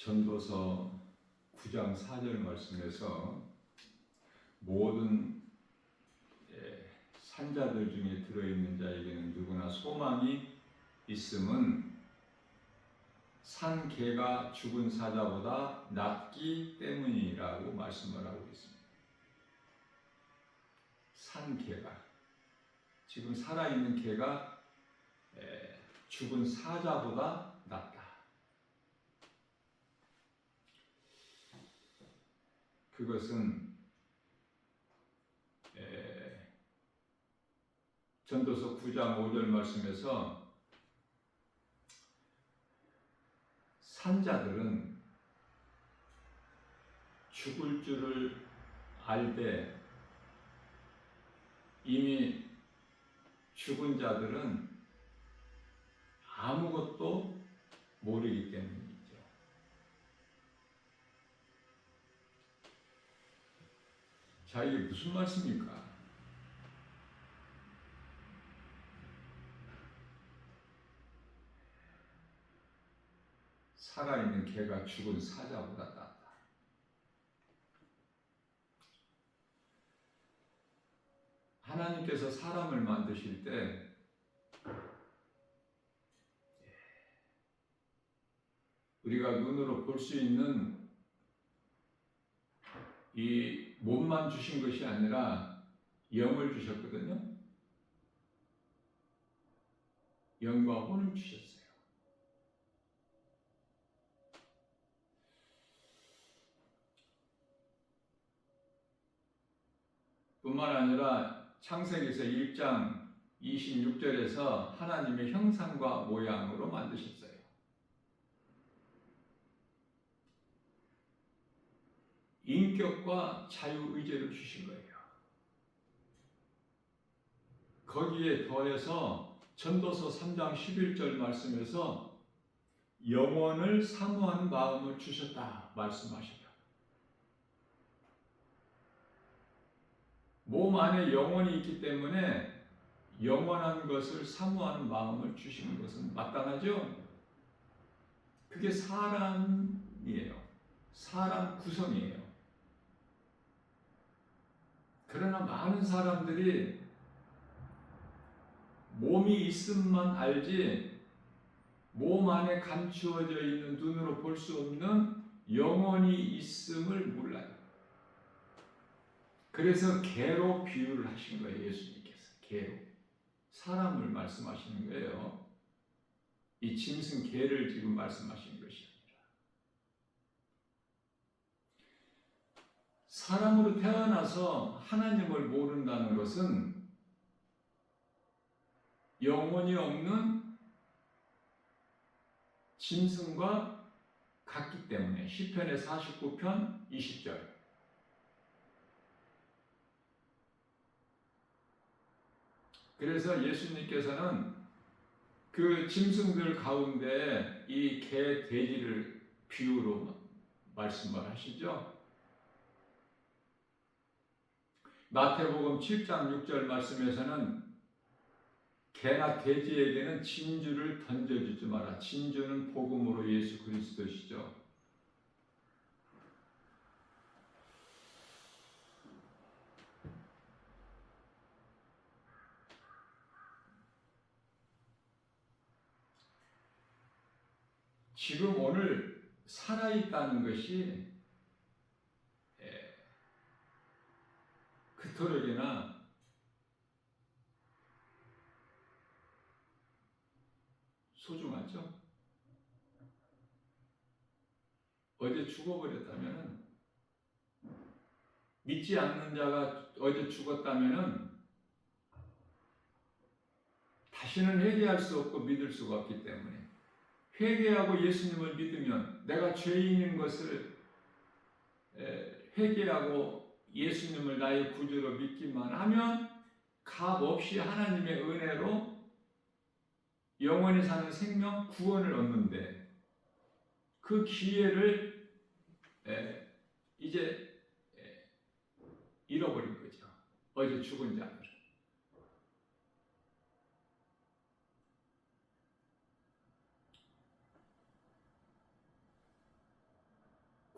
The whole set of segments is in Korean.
전도서 9장 4절 말씀에서 모든 산자들 중에 들어있는 자에게는 누구나 소망이 있음은 산 개가 죽은 사자보다 낫기 때문이라고 말씀을 하고 있습니다. 산 개가, 지금 살아있는 개가 죽은 사자보다 낫다. 그것은 전도서 9장 5절 말씀에서 산자들은 죽을 줄을 알되 이미 죽은 자들은 아무것도 모르기 때문이죠. 자, 이게 무슨 말씀입니까? 살아있는 개가 죽은 사자보다 낫다. 하나님께서 사람을 만드실 때 우리가 눈으로 볼 수 있는 이 몸만 주신 것이 아니라 영을 주셨거든요. 영과 혼을 주셨어요. 뿐만 아니라 창세기서 1장 26절에서 하나님의 형상과 모양으로 만드셨어요. 인격과 자유의지를 주신 거예요. 거기에 더해서 전도서 3장 11절 말씀에서 영원을 사모하는 마음을 주셨다 말씀하시죠. 몸 안에 영혼이 있기 때문에 영원한 것을 사모하는 마음을 주시는 것은 마땅하죠. 그게 사람이에요. 사람 구성이에요. 그러나 많은 사람들이 몸이 있음만 알지 몸 안에 감추어져 있는 눈으로 볼 수 없는 영혼이 있음을 몰라요. 그래서 개로 비유를 하신 거예요. 예수님께서 개로 사람을 말씀하시는 거예요. 이 짐승 개를 지금 말씀하시는 것이 아니라 사람으로 태어나서 하나님을 모른다는 것은 영혼이 없는 짐승과 같기 때문에 시편의 49편 20절 그래서 예수님께서는 그 짐승들 가운데 이 개, 돼지를 비유로 말씀을 하시죠. 마태복음 7장 6절 말씀에서는 개나 돼지에게는 진주를 던져주지 마라. 진주는 복음으로 예수 그리스도시죠. 지금 오늘 살아있다는 것이 그토록이나 소중하죠. 어제 죽어버렸다면 믿지 않는 자가 어제 죽었다면 다시는 회개할 수 없고 믿을 수가 없기 때문에 회개하고 예수님을 믿으면 내가 죄인인 것을 회개하고 예수님을 나의 구주로 믿기만 하면 값없이 하나님의 은혜로 영원히 사는 생명 구원을 얻는데 그 기회를 이제 잃어버린 거죠. 어제 죽은 자들은.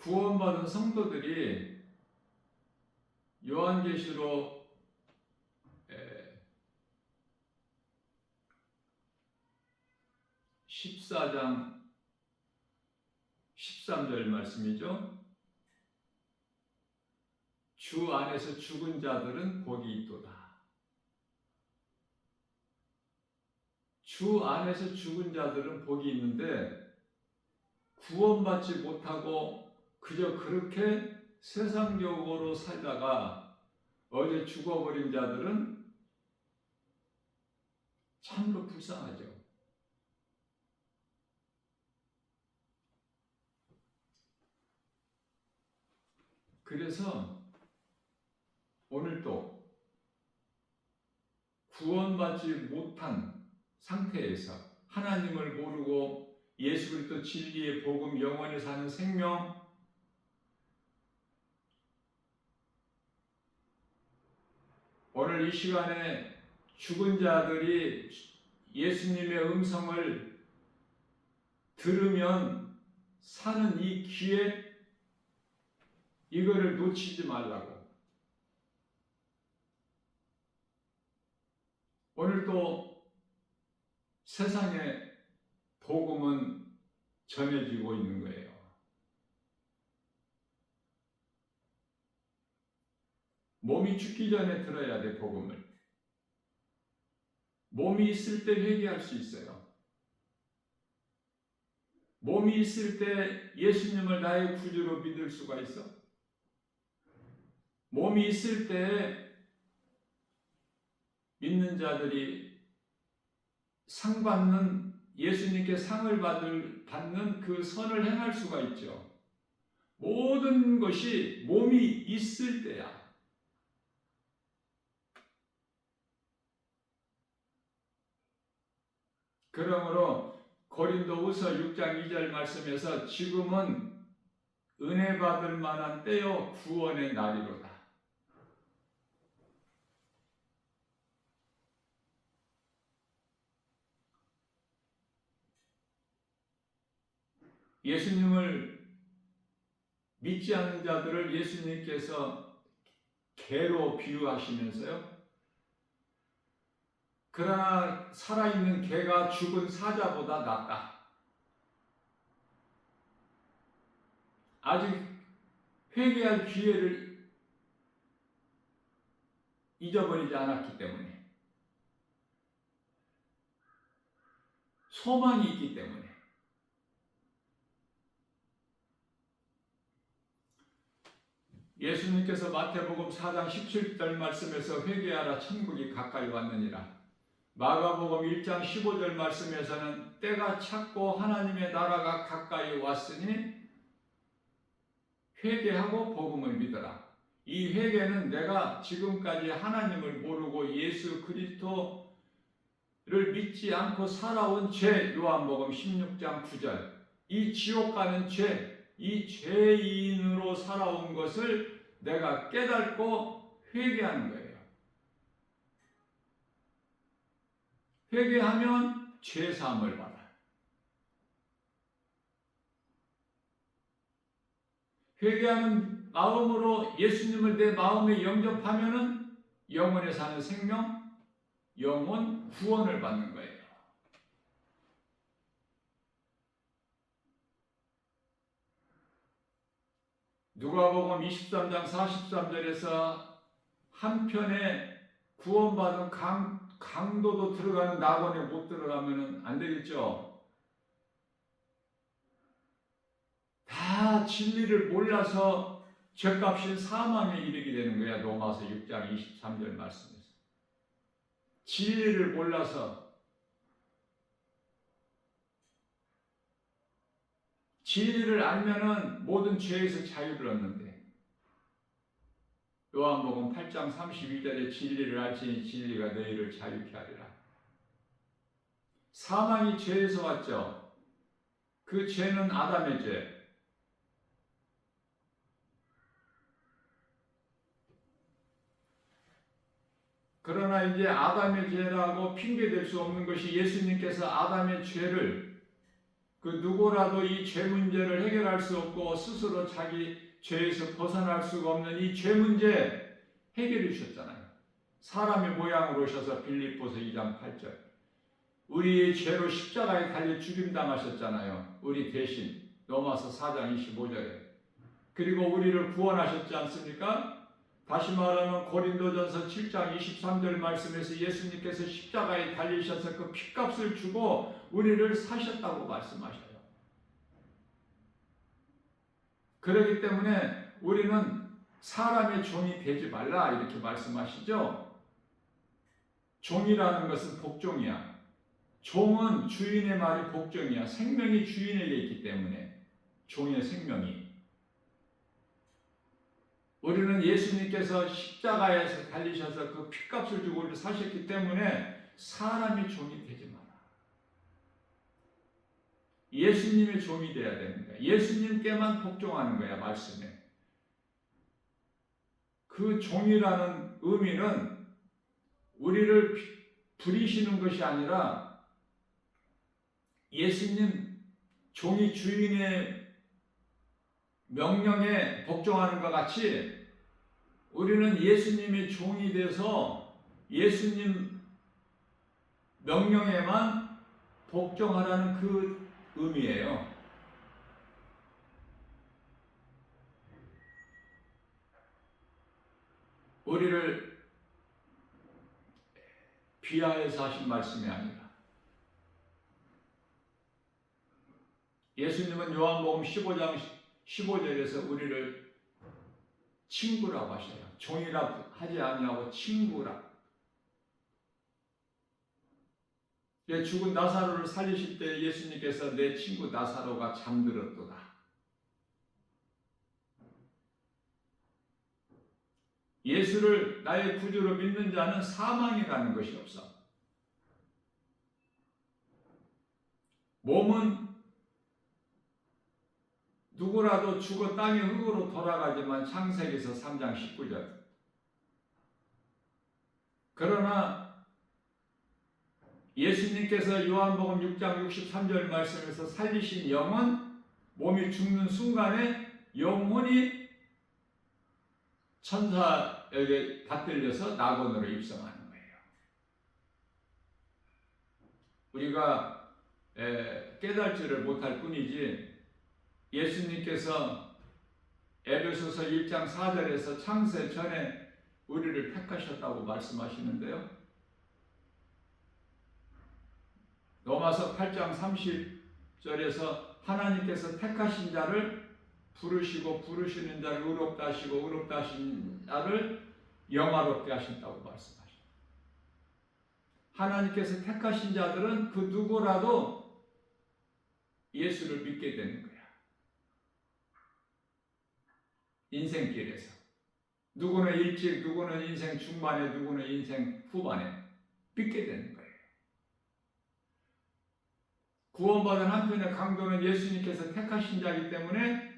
구원받은 성도들이 요한계시록 14장 13절 말씀이죠. 주 안에서 죽은 자들은 복이 있도다. 주 안에서 죽은 자들은 복이 있는데 구원받지 못하고 그저 그렇게 세상적으로 살다가 어제 죽어버린 자들은 참으로 불쌍하죠. 그래서 오늘도 구원받지 못한 상태에서 하나님을 모르고 예수 그리스도 진리의 복음 영원히 사는 생명 오늘 이 시간에 죽은 자들이 예수님의 음성을 들으면 사는 이 기회 이거를 놓치지 말라고. 오늘도 세상에 복음은 전해지고 있는 거예요. 몸이 죽기 전에 들어야 돼, 복음을. 몸이 있을 때 회개할 수 있어요. 몸이 있을 때 예수님을 나의 구주로 믿을 수가 있어. 몸이 있을 때 믿는 자들이 상 받는 예수님께 상을 받는 그 선을 행할 수가 있죠. 모든 것이 몸이 있을 때야. 그러므로 고린도후서 6장 2절 말씀에서 지금은 은혜 받을 만한 때요 구원의 날이로다. 예수님을 믿지 않는 자들을 예수님께서 개로 비유하시면서요. 그러나 살아있는 개가 죽은 사자보다 낫다. 아직 회개할 기회를 잊어버리지 않았기 때문에, 소망이 있기 때문에. 예수님께서 마태복음 4장 17절 말씀에서 회개하라 천국이 가까이 왔느니라. 마가복음 1장 15절 말씀에서는 때가 찼고 하나님의 나라가 가까이 왔으니 회개하고 복음을 믿어라. 이 회개는 내가 지금까지 하나님을 모르고 예수 그리스도를 믿지 않고 살아온 죄, 요한복음 16장 9절. 이 지옥 가는 죄, 이 죄인으로 살아온 것을 내가 깨닫고 회개하는 거예요. 회개하면 죄 사함을 받아요. 회개하는 마음으로 예수님을 내 마음에 영접하면은 영원에 사는 생명, 영원 구원을 받는 거예요. 누가복음 23장 43절에서 한편에 구원받은 강도도 들어가는 낙원에 못 들어가면 안 되겠죠. 다 진리를 몰라서 죄값인 사망에 이르게 되는 거야. 로마서 6장 23절 말씀에서. 진리를 몰라서, 진리를 알면은 모든 죄에서 자유를 얻는데, 요한복음 8장 32절에 진리를 알지니 진리가 너희를 자유케 하리라. 사망이 죄에서 왔죠. 그 죄는 아담의 죄. 그러나 이제 아담의 죄라고 핑계댈 수 없는 것이 예수님께서 아담의 죄를 그 누구라도 이 죄 문제를 해결할 수 없고 스스로 자기 죄에서 벗어날 수가 없는 이 죄 문제 해결해 주셨잖아요. 사람의 모양으로 오셔서 빌립보서 2장 8절 우리의 죄로 십자가에 달려 죽임당하셨잖아요. 우리 대신 로마서 4장 25절에 그리고 우리를 구원하셨지 않습니까? 다시 말하면 고린도전서 7장 23절 말씀에서 예수님께서 십자가에 달리셔서 그 핏값을 주고 우리를 사셨다고 말씀하셔요. 그렇기 때문에 우리는 사람의 종이 되지 말라 이렇게 말씀하시죠. 종이라는 것은 복종이야. 종은 주인의 말이 복종이야. 생명이 주인에게 있기 때문에 종의 생명이. 우리는 예수님께서 십자가에서 달리셔서 그 핏값을 주고 우리를 사셨기 때문에 사람의 종이 되지 마라. 예수님의 종이 되어야 됩니다. 예수님께만 복종하는 거야, 말씀에. 그 종이라는 의미는 우리를 부리시는 것이 아니라 예수님 종이 주인의 명령에 복종하는 것 같이 우리는 예수님의 종이 돼서 예수님 명령에만 복종하라는 그 의미예요. 우리를 비하해서 하신 말씀이 아니라 예수님은 요한복음 15장 15절에서 우리를 친구라고 하셔요. 종이라 하지 아니하고 친구라. 죽은 나사로를 살리실 때 예수님께서 내 친구 나사로가 잠들었도다. 예수를 나의 구주로 믿는 자는 사망이라는 것이 없어. 몸은 누구라도 죽어 땅의 흙으로 돌아가지만 창세기서 3장 19절. 그러나 예수님께서 요한복음 6장 63절 말씀에서 살리신 영은 몸이 죽는 순간에 영혼이 천사에게 받들려서 낙원으로 입성하는 거예요. 우리가 깨달지를 못할 뿐이지 예수님께서 에베소서 1장 4절에서 창세 전에 우리를 택하셨다고 말씀하시는데요. 로마서 8장 30절에서 하나님께서 택하신 자를 부르시고 부르시는 자를 의롭다 하시고 의롭다 하신 자를 영화롭게 하신다고 말씀하십니다. 하나님께서 택하신 자들은 그 누구라도 예수를 믿게 되는 거야. 인생길에서 누구는 일찍, 누구는 인생 중반에, 누구는 인생 후반에 믿게 되는 거예요. 구원받은 한편의 강도는 예수님께서 택하신 자이기 때문에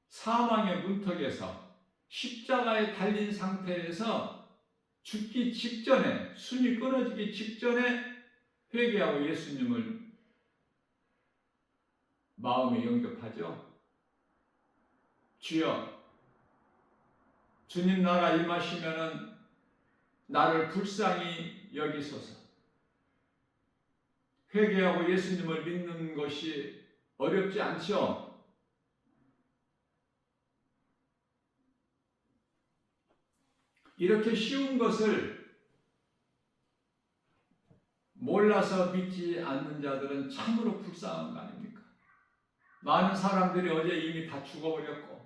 사망의 문턱에서 십자가에 달린 상태에서 죽기 직전에, 숨이 끊어지기 직전에 회개하고 예수님을 마음에 영접하죠. 주여, 주님 나라 임하시면은 나를 불쌍히 여기소서. 회개하고 예수님을 믿는 것이 어렵지 않죠? 이렇게 쉬운 것을 몰라서 믿지 않는 자들은 참으로 불쌍한 거 아닙니까? 많은 사람들이 어제 이미 다 죽어버렸고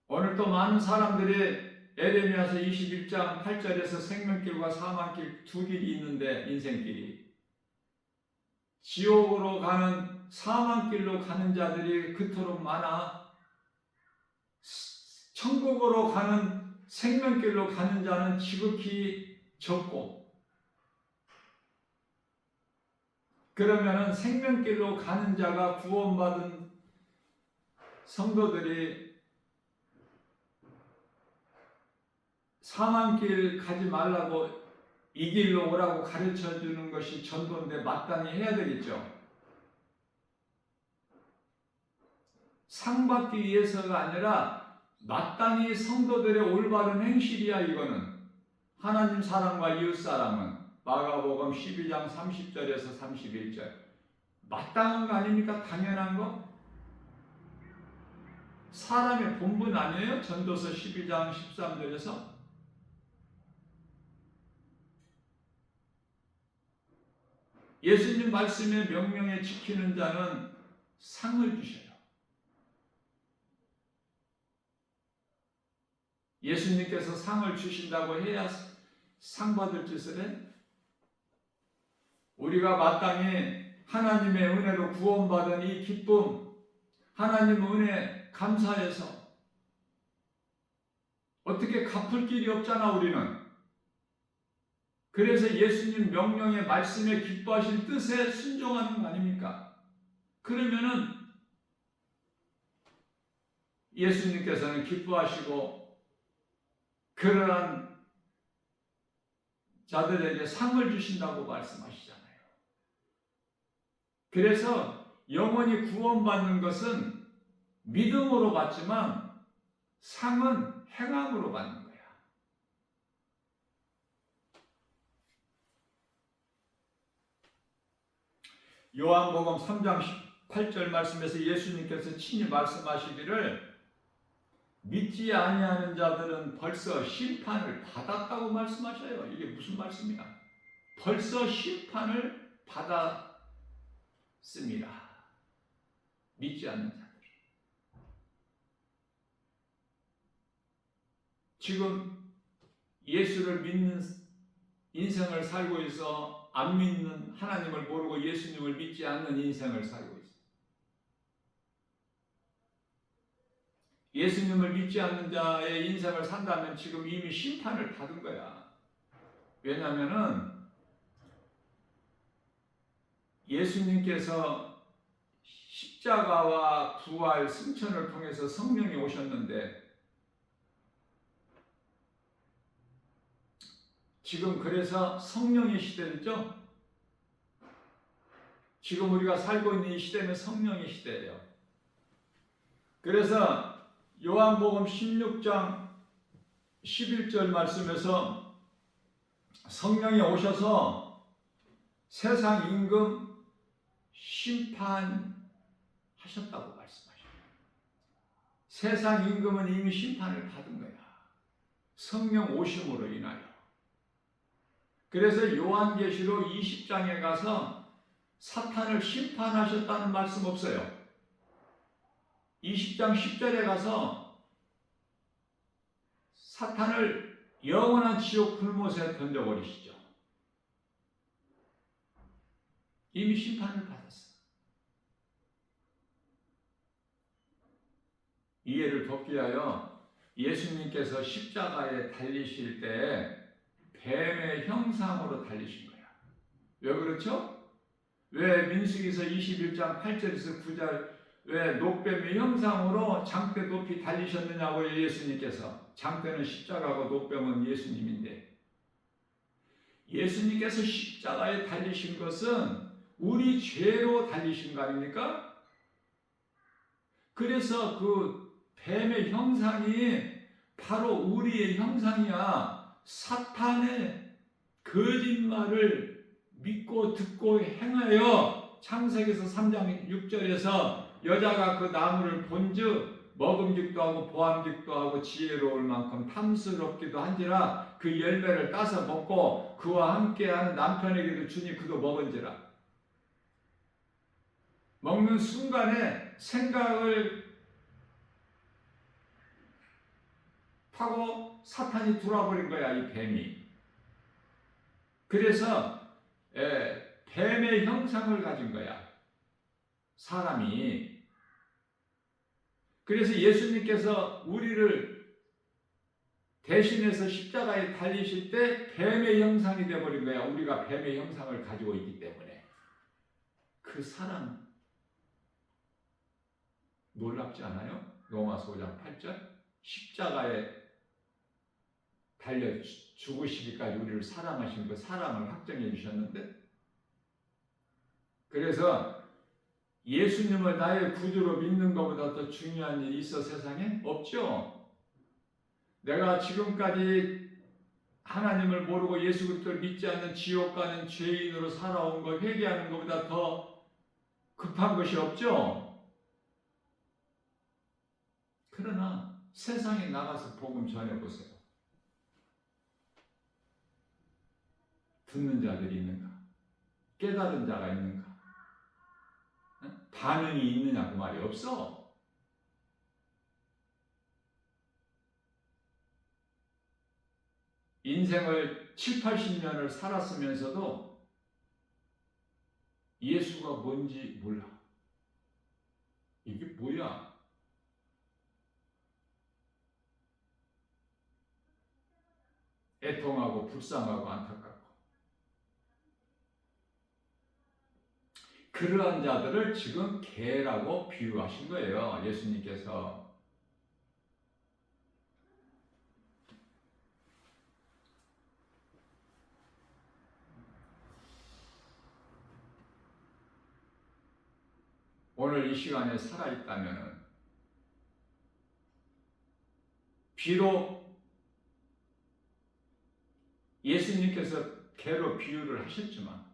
오늘 또 많은 사람들이 에레미야서 21장 8절에서 생명길과 사망길 두 길이 있는데 인생길이 지옥으로 가는 사망길로 가는 자들이 그토록 많아 천국으로 가는 생명길로 가는 자는 지극히 적고 그러면은 생명길로 가는 자가 구원받은 성도들이 사망길 가지 말라고 이 길로 오라고 가르쳐 주는 것이 전도인데 마땅히 해야 되겠죠. 상 받기 위해서가 아니라 마땅히 성도들의 올바른 행실이야. 이거는 하나님 사랑과 이웃 사랑은 마가복음 12장 30절에서 31절 마땅한 거 아닙니까? 당연한 거. 사람의 본분 아니에요? 전도서 12장 13절에서 예수님 말씀의 명령에 지키는 자는 상을 주셔요. 예수님께서 상을 주신다고 해야 상 받을 짓을 해? 우리가 마땅히 하나님의 은혜로 구원받은 이 기쁨, 하나님 은혜 감사해서 어떻게 갚을 길이 없잖아 우리는. 그래서 예수님 명령의 말씀에 기뻐하신 뜻에 순종하는 거 아닙니까? 그러면은 예수님께서는 기뻐하시고 그러한 자들에게 상을 주신다고 말씀하시잖아요. 그래서 영원히 구원받는 것은 믿음으로 받지만 상은 행함으로 받는 거야. 요한복음 3장 18절 말씀에서 예수님께서 친히 말씀하시기를 믿지 아니하는 자들은 벌써 심판을 받았다고 말씀하셔요. 이게 무슨 말씀이야? 벌써 심판을 받았습니다. 믿지 않는 자들. 지금 예수를 믿는 인생을 살고 있어 안 믿는 하나님을 모르고 예수님을 믿지 않는 인생을 살고 있어. 예수님을 믿지 않는 자의 인생을 산다면 지금 이미 심판을 받은 거야. 왜냐하면은 예수님께서 십자가와 부활, 승천을 통해서 성령이 오셨는데 지금 그래서 성령의 시대죠. 지금 우리가 살고 있는 이 시대는 성령의 시대예요. 그래서 요한복음 16장 11절 말씀에서 성령이 오셔서 세상 임금 심판하셨다고 말씀하셔요. 세상 임금은 이미 심판을 받은 거야. 성령 오심으로 인하여. 그래서 요한계시록 20장에 가서 사탄을 심판하셨다는 말씀 없어요. 20장 10절에 가서 사탄을 영원한 지옥 불못에 던져버리시죠. 이미 심판을 받았어요. 이해를 돕기 위하여 예수님께서 십자가에 달리실 때 뱀의 형상으로 달리신 거야. 왜 그렇죠? 왜 민수기서 21장 8절에서 9절 왜 녹뱀의 형상으로 장대 높이 달리셨느냐고요. 예수님께서. 장대는 십자가고 녹뱀은 예수님인데 예수님께서 십자가에 달리신 것은 우리 죄로 달리신 거 아닙니까? 그래서 그 뱀의 형상이 바로 우리의 형상이야. 사탄의 거짓말을 믿고 듣고 행하여 창세기서 3장 6절에서 여자가 그 나무를 본즉 먹음직도 하고 보암직도 하고 지혜로울 만큼 탐스럽기도 한지라 그 열매를 따서 먹고 그와 함께하는 남편에게도 주니 그도 먹은지라. 먹는 순간에 생각을 타고 사탄이 들어와버린 거야, 이 뱀이. 그래서 뱀의 형상을 가진 거야, 사람이. 그래서 예수님께서 우리를 대신해서 십자가에 달리실 때 뱀의 형상이 되어버린 거야. 우리가 뱀의 형상을 가지고 있기 때문에. 그 사람 놀랍지 않아요? 로마서 5장 8절 십자가에 달려 죽으시기까지 우리를 사랑하신 그 사랑을 확정해 주셨는데, 그래서 예수님을 나의 구주로 믿는 것보다 더 중요한 일이 있어 세상에? 없죠. 내가 지금까지 하나님을 모르고 예수 그리스도를 믿지 않는 지옥 가는 죄인으로 살아온 걸 회개하는 것보다 더 급한 것이 없죠. 그러나 세상에 나가서 복음 전해보세요. 듣는 자들이 있는가? 깨달은 자가 있는가? 반응이 있느냐고 말이 없어. 인생을 7, 80년을 살았으면서도 예수가 뭔지 몰라. 이게 뭐야? 애통하고 불쌍하고 안타깝고. 그러한 자들을 지금 개라고 비유하신 거예요. 예수님께서. 오늘 이 시간에 살아있다면 비록 예수님께서 개로 비유를 하셨지만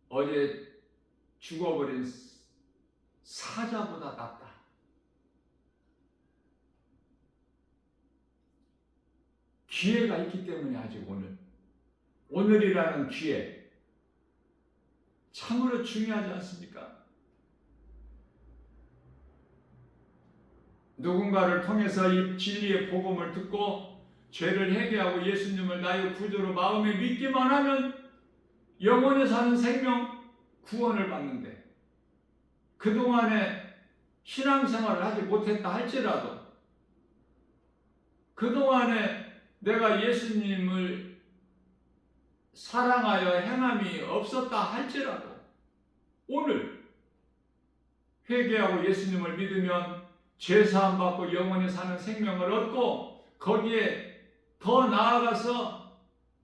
어제 죽어버린 사자보다 낫다. 기회가 있기 때문에 아직 오늘이라는 기회 참으로 중요하지 않습니까? 누군가를 통해서 이 진리의 복음을 듣고 죄를 회개하고 예수님을 나의 구주로 마음에 믿기만 하면 영원히 사는 생명 구원을 받는데, 그동안에 신앙생활을 하지 못했다 할지라도, 그동안에 내가 예수님을 사랑하여 행함이 없었다 할지라도 오늘 회개하고 예수님을 믿으면 죄사함 받고 영원히 사는 생명을 얻고, 거기에 더 나아가서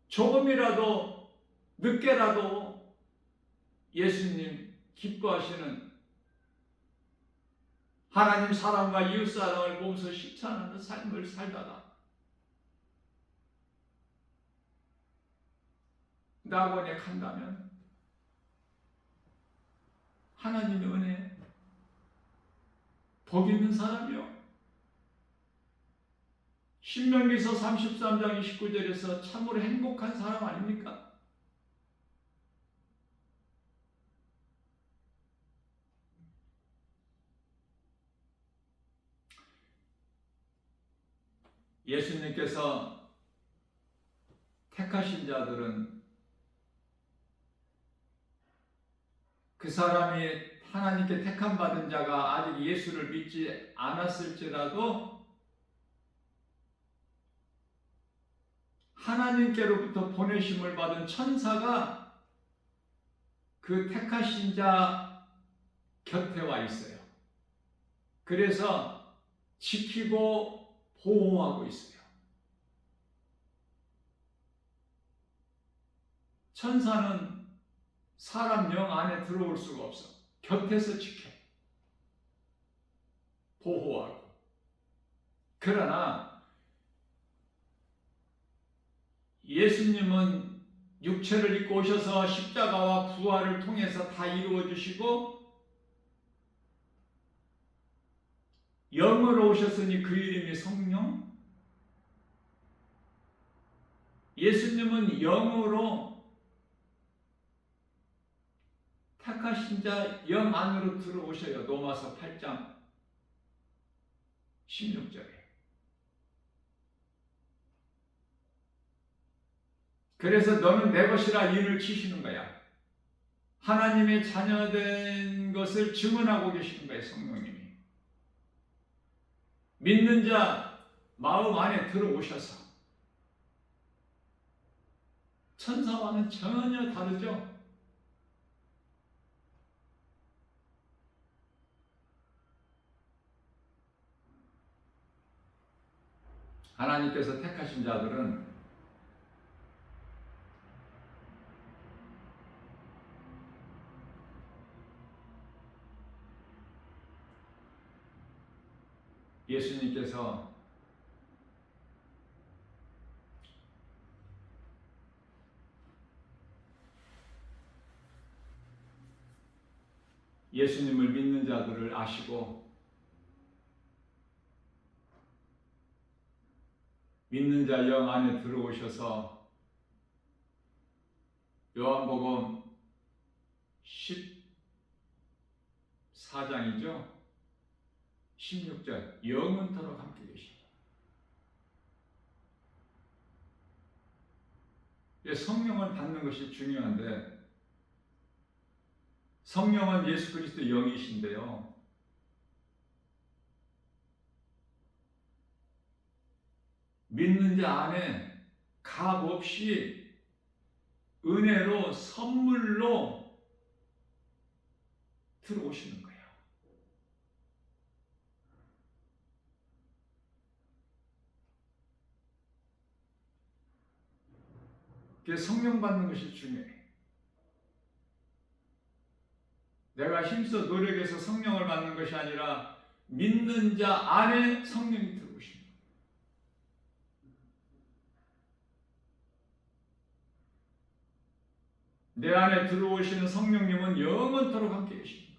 조금이라도 늦게라도 예수님 기뻐하시는 하나님 사랑과 이웃 사랑을 몸소 실천하는 삶을 살다가 낙원에 간다면 하나님의 은혜, 복 있는 사람이요. 신명기서 33장 29절에서 참으로 행복한 사람 아닙니까? 예수님께서 택하신 자들은 그 사람이 하나님께 택함 받은 자가 아직 예수를 믿지 않았을지라도 하나님께로부터 보내심을 받은 천사가 그 택하신 자 곁에 와 있어요. 그래서 지키고 보호하고 있어요. 천사는 사람 영 안에 들어올 수가 없어. 곁에서 지켜, 보호하고. 그러나 예수님은 육체를 입고 오셔서 십자가와 부활을 통해서 다 이루어 주시고 영으로 오셨으니 그 이름이 성령. 예수님은 영으로 택하신 자 영 안으로 들어오셔요. 로마서 8장 16절에. 그래서 너는 내 것이라 인을 치시는 거야. 하나님의 자녀된 것을 증언하고 계시는 거예요. 성령님이. 믿는 자 마음 안에 들어오셔서 천사와는 전혀 다르죠. 하나님께서 택하신 자들은 예수님께서 예수님을 믿는 자들을 아시고 믿는 자 영 안에 들어오셔서 요한복음 14장이죠. 16절 영원토록 함께 계시다. 성령을 받는 것이 중요한데 성령은 예수 그리스도 영이신데요. 믿는 자 안에 값 없이 은혜로 선물로 들어오시는 거예요. 성령 받는 것이 중요해요. 내가 힘써 노력해서 성령을 받는 것이 아니라 믿는 자 안에 성령이 들어오십니다. 내 안에 들어오시는 성령님은 영원토록 함께 계십니다.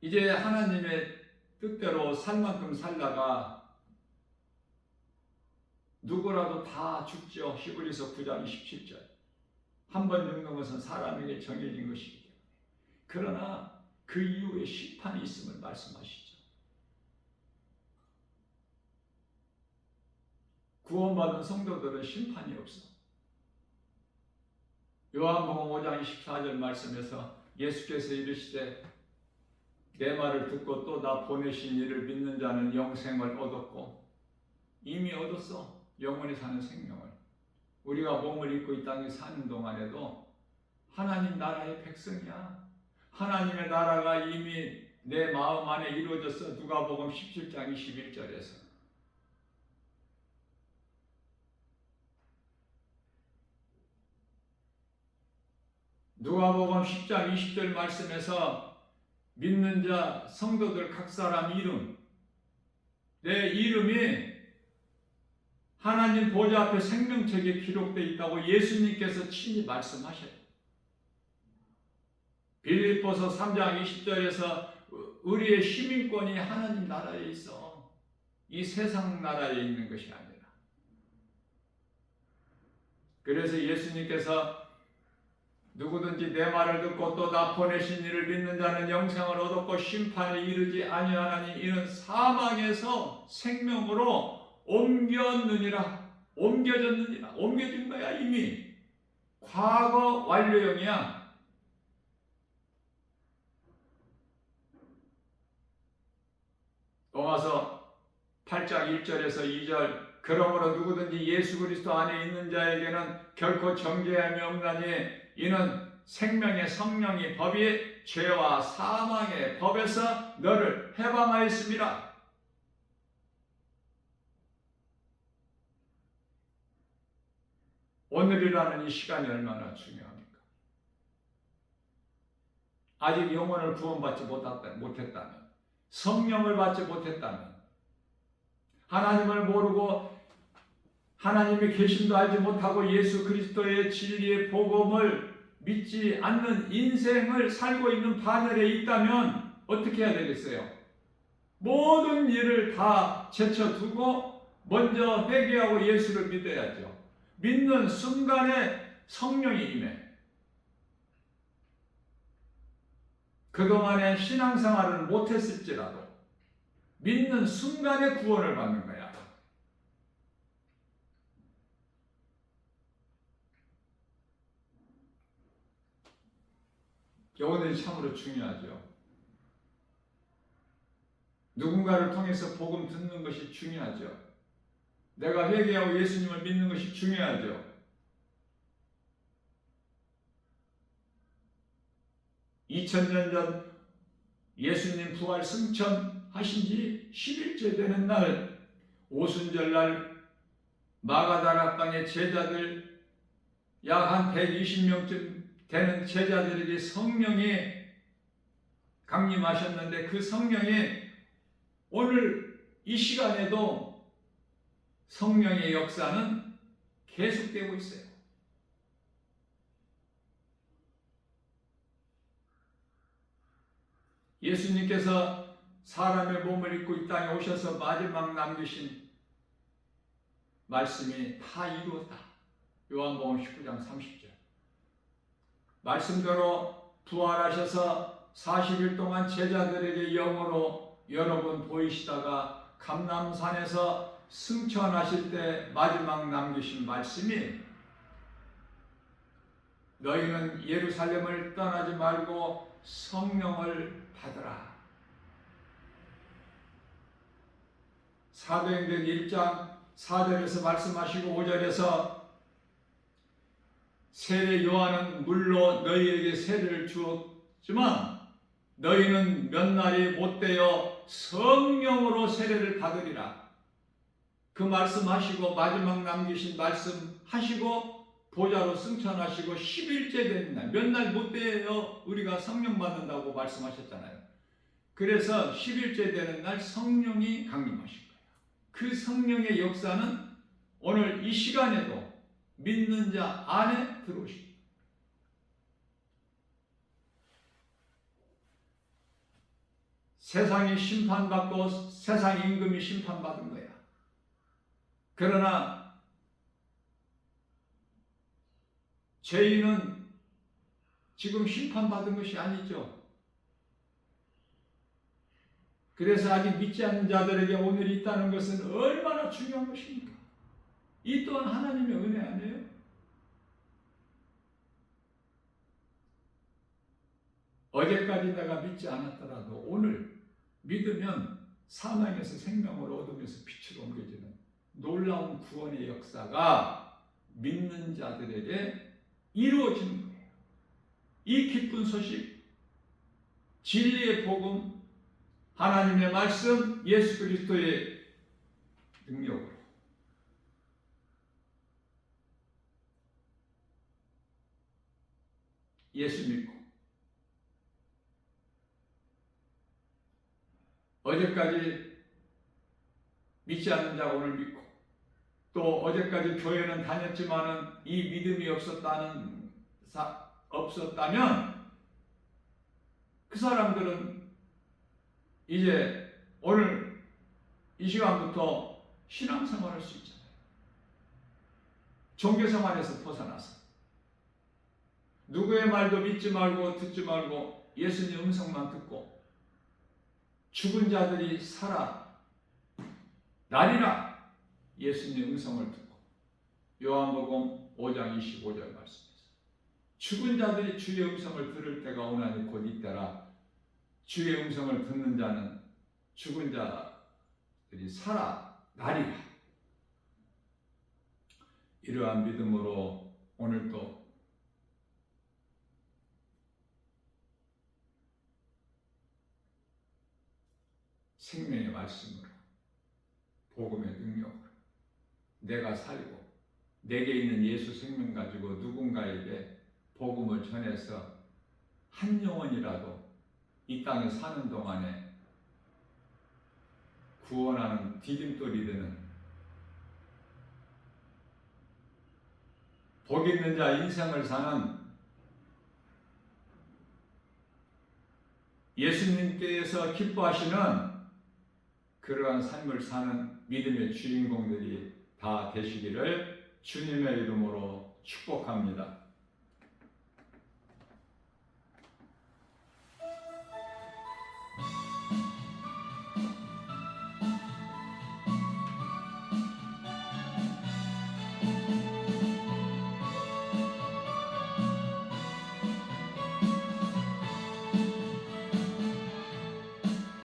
이제 하나님의 뜻대로 살 만큼 살다가 누구라도 다 죽죠. 히브리서 9장 27절. 한 번 죽는 것은 사람에게 정해진 것이기 때문에. 그러나 그 이후에 심판이 있음을 말씀하시죠. 구원받은 성도들은 심판이 없어. 요한복음 5장 24절 말씀에서 예수께서 이르시되 내 말을 듣고 또 나 보내신 이를 믿는 자는 영생을 얻었고 이미 얻었어. 영원히 사는 생명을. 우리가 몸을 입고 이 땅에 사는 동안에도 하나님 나라의 백성이야. 하나님의 나라가 이미 내 마음 안에 이루어졌어. 누가복음 17장 21절에서. 누가복음 10장 20절 말씀에서 믿는 자 성도들 각 사람 이름, 내 이름이 하나님 보좌 앞에 생명책에 기록되어 있다고 예수님께서 친히 말씀하셔요. 빌립보서 3장 20절에서 우리의 시민권이 하나님 나라에 있어. 이 세상 나라에 있는 것이 아니라. 그래서 예수님께서 누구든지 내 말을 듣고 또 나 보내신 이를 믿는 자는 영생을 얻었고 심판에 이르지 아니하나니 이는 사망에서 생명으로 옮겨졌느니라. 옮겨진 거야. 이미 과거 완료형이야. 로마서 8장 1절에서 2절 그러므로 누구든지 예수 그리스도 안에 있는 자에게는 결코 정죄함이 없나니 이는 생명의 성령이 법이 죄와 사망의 법에서 너를 해방하였습니다. 오늘이라는 이 시간이 얼마나 중요합니까? 아직 영혼을 구원받지 못했다면, 성령을 받지 못했다면, 하나님을 모르고 하나님의 계심도 알지 못하고 예수 그리스도의 진리의 복음을 믿지 않는 인생을 살고 있는 반열에 있다면 어떻게 해야 되겠어요? 모든 일을 다 제쳐두고 먼저 회개하고 예수를 믿어야죠. 믿는 순간에 성령이 임해. 그동안에 신앙생활을 못했을지라도 믿는 순간에 구원을 받는 거야. 오늘이 참으로 중요하죠. 누군가를 통해서 복음 듣는 것이 중요하죠. 내가 회개하고 예수님을 믿는 것이 중요하죠. 2000년 전 예수님 부활 승천하신 지 10일째 되는 날, 오순절날 마가다락방의 제자들 약 한 120명쯤 되는 제자들에게 성령이 강림하셨는데, 그 성령이 오늘 이 시간에도 성령의 역사는 계속되고 있어요. 예수님께서 사람의 몸을 입고 이 땅에 오셔서 마지막 남기신 말씀이 다 이루었다. 요한복음 19장 30절. 말씀대로 부활하셔서 40일 동안 제자들에게 영으로 여러 번 보이시다가 감람산에서 승천하실 때 마지막 남기신 말씀이, 너희는 예루살렘을 떠나지 말고 성령을 받으라. 사도행전 1장 4절에서 말씀하시고 5절에서 세례 요한은 물로 너희에게 세례를 주었지만 너희는 몇 날이 못되어 성령으로 세례를 받으리라. 그 말씀하시고 마지막 남기신 말씀하시고 보좌로 승천하시고 10일째 되는 날, 몇 날 못되어 우리가 성령 받는다고 말씀하셨잖아요. 그래서 10일째 되는 날 성령이 강림하신 거예요. 그 성령의 역사는 오늘 이 시간에도 믿는 자 안에 들어오십니다. 세상이 심판받고 세상 임금이 심판받은 거야. 그러나 죄인은 지금 심판받은 것이 아니죠. 그래서 아직 믿지 않는 자들에게 오늘 있다는 것은 얼마나 중요한 것입니까? 이 또한 하나님의 은혜 아니에요? 어제까지 내가 믿지 않았더라도 오늘 믿으면 사망에서 생명을 얻으면서 빛으로 옮겨지는 놀라운 구원의 역사가 믿는 자들에게 이루어지는 거예요. 이 기쁜 소식, 진리의 복음, 하나님의 말씀, 예수 그리스도의 능력으로 예수 믿고 어제까지 믿지 않는 자가 오늘 믿고, 또 어제까지 교회는 다녔지만은 이 믿음이 없었다면 그 사람들은 이제 오늘 이 시간부터 신앙생활할 수 있잖아요. 종교생활에서 벗어나서 누구의 말도 믿지 말고 듣지 말고 예수님 음성만 듣고 죽은 자들이 살아 나리라 예수님 음성을 듣고, 요한복음 5장 25절 말씀에서 죽은 자들이 주의 음성을 들을 때가 오나니 곧 이때라. 주의 음성을 듣는 자는 죽은 자들이 살아 나리라. 이러한 믿음으로 오늘도 생명의 말씀으로, 복음의 능력으로 내가 살고 내게 있는 예수 생명 가지고 누군가에게 복음을 전해서 한 영혼이라도 이 땅에 사는 동안에 구원하는 디딤돌이 되는, 복 있는 자 인생을 사는, 예수님께서 기뻐하시는 그러한 삶을 사는 믿음의 주인공들이 다 되시기를 주님의 이름으로 축복합니다.